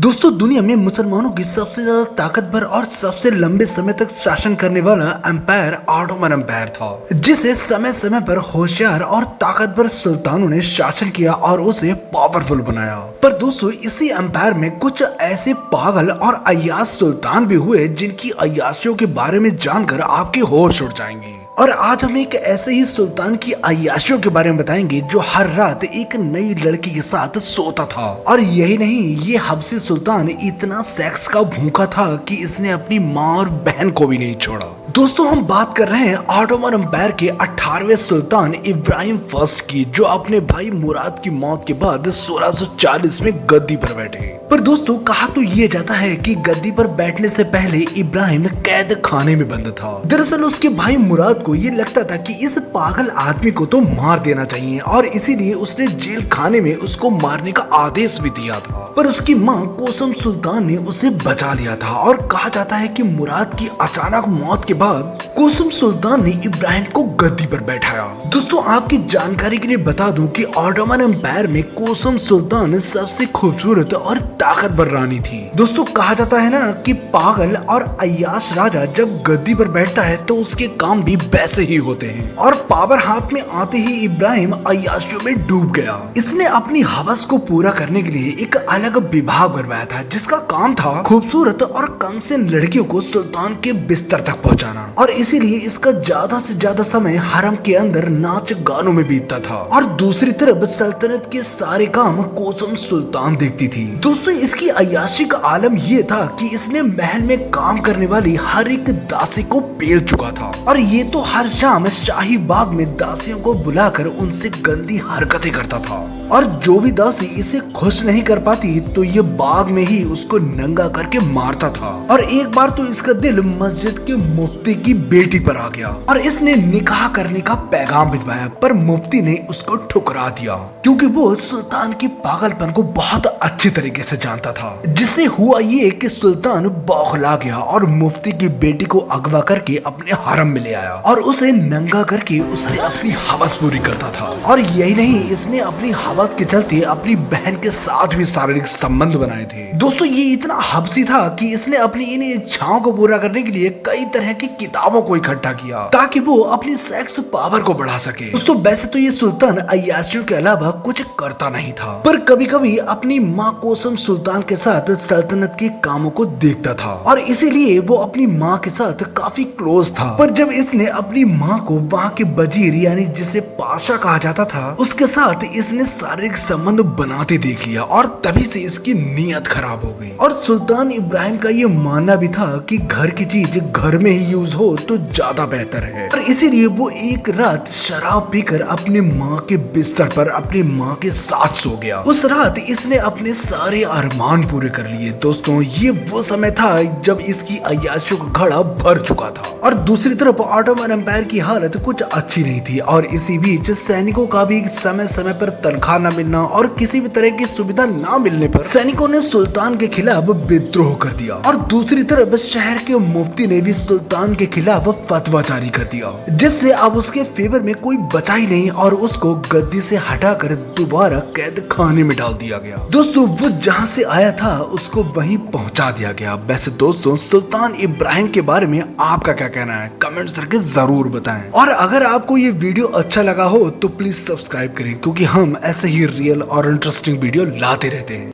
दोस्तों दुनिया में मुसलमानों की सबसे ज्यादा ताकतवर और सबसे लंबे समय तक शासन करने वाला एम्पायर ऑटोमन एम्पायर था, जिसे समय समय पर होशियार और ताकतवर सुल्तानों ने शासन किया और उसे पावरफुल बनाया। पर दोस्तों इसी एम्पायर में कुछ ऐसे पागल और अय्याश सुल्तान भी हुए जिनकी अय्याशियों के बारे में जानकर आपके होश उड़ जाएंगे। और आज हम एक ऐसे ही सुल्तान की अय्याशियों के बारे में बताएंगे जो हर रात एक नई लड़की के साथ सोता था। और यही नहीं, ये हबशी सुल्तान इतना सेक्स का भूखा था कि इसने अपनी माँ और बहन को भी नहीं छोड़ा। दोस्तों हम बात कर रहे हैं ऑटोमन एम्पायर के 18वें सुल्तान इब्राहिम फर्स्ट की, जो अपने भाई मुराद की मौत के बाद 1640 में गद्दी पर बैठे। पर दोस्तों कहा तो ये जाता है कि गद्दी पर बैठने से पहले इब्राहिम कैद खाने में बंद था। दरअसल उसके भाई मुराद को ये लगता था कि इस पागल आदमी को तो मार देना चाहिए और इसीलिए उसने जेल खाने में उसको मारने का आदेश भी दिया था। पर उसकी माँ कोसम सुल्तान ने उसे बचा लिया था और कहा जाता है कि मुराद की अचानक मौत के बाद कोसम सुल्तान ने इब्राहिम को गद्दी पर बैठाया। दोस्तों आपकी जानकारी के लिए बता दूं कि ऑटोमन एम्पायर में कोसम सुल्तान सबसे खूबसूरत और ताकतवर रानी थी। दोस्तों कहा जाता है ना कि पागल और अय्याश राजा जब गद्दी पर बैठता है तो उसके काम भी वैसे ही होते हैं। और पावर हाथ में आते ही इब्राहिम अय्याशियों में डूब गया। इसने अपनी हवस को पूरा करने के लिए एक अलग विभाग बनवाया था जिसका काम था खूबसूरत और कम से लड़कियों को सुल्तान के बिस्तर तक पहुंचाना। और इसीलिए इसका ज्यादा से ज्यादा समय हरम के अंदर नाच गानों में बीतता था। और दूसरी तरफ सल्तनत के सारे काम कोसम सुल्तान देखती थी। दोस्तों इसकी अय्याशी का आलम ये था कि इसने महल में काम करने वाली हर एक दासी को पेल चुका था। और ये तो हर शाम शाही बाग में दासियों को बुलाकर उनसे गंदी हरकतें करता था। और जो भी दासी इसे खुश नहीं कर पाती तो ये बाग में ही उसको नंगा करके मारता था। और एक बार तो इसका दिल मस्जिद के मुफ्ती की बेटी पर आ गया और इसने निकाह करने का पैगाम भिजवाया, पर मुफ्ती ने उसको ठुकरा दिया क्योंकि वो सुल्तान के पागलपन को बहुत अच्छी तरीके से जानता था। जिससे हुआ ये कि सुल्तान बौखला गया और मुफ्ती की बेटी को अगवा करके अपने हरम में ले आया और उसे नंगा करके उससे अपनी हवस पूरी करता था। और यही नहीं, इसने अपनी हवस के चलते अपनी बहन के साथ भी शारीरिक संबंध बनाए थे। दोस्तों ये इतना हबसी था कि इसने अपनी इन इच्छाओं को पूरा करने के लिए कई तरह की किताबों को इकट्ठा किया ताकि वो अपनी सेक्स पावर को बढ़ा सके। दोस्तों वैसे तो ये सुल्तान अय्याशियों के अलावा कुछ करता नहीं था, पर कभी कभी अपनी माँ कोसम सुल्तान के साथ सल्तनत के कामों को देखता था और इसीलिए वो अपनी माँ के साथ काफी क्लोज था। पर जब इसने अपनी माँ को वहाँ के वजीर यानी जिसे पाशा कहा जाता था उसके साथ इसने शारीरिक संबंध बनाते देख लिया और तभी से इसकी नीयत खराब हो गई। और सुल्तान इब्राहिम का ये मानना भी था कि घर की चीज घर में ही यूज हो तो ज्यादा बेहतर है। और इसीलिए वो एक रात शराब पीकर अपने माँ के बिस्तर पर अपनी माँ के साथ सो गया। उस रात इसने अपने सारे अरमान पूरे कर लिए। दोस्तों ये वो समय था जब इसकी अय्याशियों का घड़ा भर चुका था। और दूसरी तरफ ऑटोमन एम्पायर की हालत कुछ अच्छी नहीं थी और इसी बीच सैनिकों का भी समय समय पर तनख्वाह न मिलना और किसी भी तरह की सुविधा न मिलने पर सैनिकों ने सुल्तान के खिलाफ विद्रोह कर दिया। और दूसरी तरफ शहर के मुफ्ती ने भी सुल्तान के खिलाफ फतवा जारी कर दिया, जिससे अब उसके फेवर में कोई बचा ही नहीं और उसको गद्दी से हटाकर दोबारा कैद खाने में डाल दिया गया। दोस्तों वो जहाँ से आया था उसको वहीं पहुँचा दिया गया। वैसे दोस्तों सुल्तान इब्राहिम के बारे में आपका क्या कहना है कमेंट्स करके जरूर बताएं। और अगर आपको ये वीडियो अच्छा लगा हो तो प्लीज सब्सक्राइब करें क्योंकि हम ऐसे ही रियल और इंटरेस्टिंग वीडियो लाते रहते हैं।